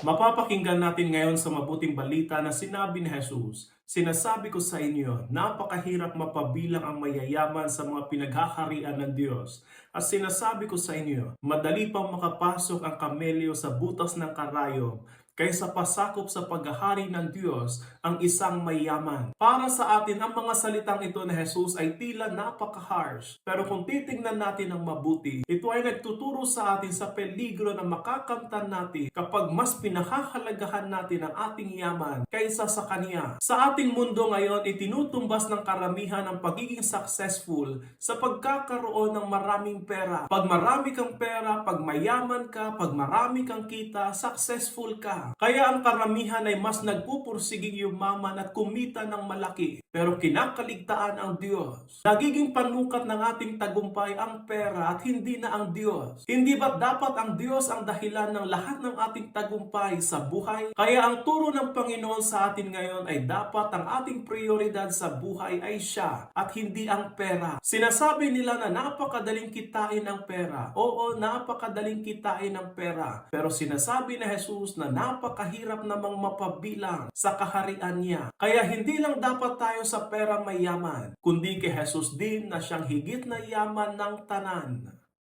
Mapapakinggan natin ngayon sa mabuting balita na sinabi ni Jesus, "Sinasabi ko sa inyo, napakahirap mapabilang ang mayayaman sa mga pinaghaharian ng Diyos. At sinasabi ko sa inyo, madali pang makapasok ang kamelyo sa butas ng karayom kaysa pasakop sa paghahari ng Diyos ang isang mayaman." Para sa atin, ang mga salitang ito ni Jesus ay tila napaka-harsh. Pero kung titingnan natin ng mabuti, ito ay nagtuturo sa atin sa peligro na makakamtan natin kapag mas pinahahalagahan natin ang ating yaman kaysa sa Kanya. Sa ating mundo ngayon, itinutumbas ng karamihan ang pagiging successful sa pagkakaroon ng maraming pera. Pag marami kang pera, pag mayaman ka, pag marami kang kita, successful ka. Kaya ang karamihan ay mas nagpupursiging yumaman at kumita ng malaki. Pero kinakaligtaan ang Diyos. Nagiging panukat ng ating tagumpay ang pera at hindi na ang Diyos. Hindi ba't dapat ang Diyos ang dahilan ng lahat ng ating tagumpay sa buhay? Kaya ang turo ng Panginoon sa atin ngayon ay dapat ang ating prioridad sa buhay ay Siya at hindi ang pera. Sinasabi nila na napakadaling kitain ang pera. Oo, napakadaling kitain ang pera. Pero sinasabi ni Jesus na napakahirap namang mapabilang sa kaharian niya. Kaya hindi lang dapat tayo sa pera mayaman, kundi kay Jesus din na siyang higit na yaman ng tanan.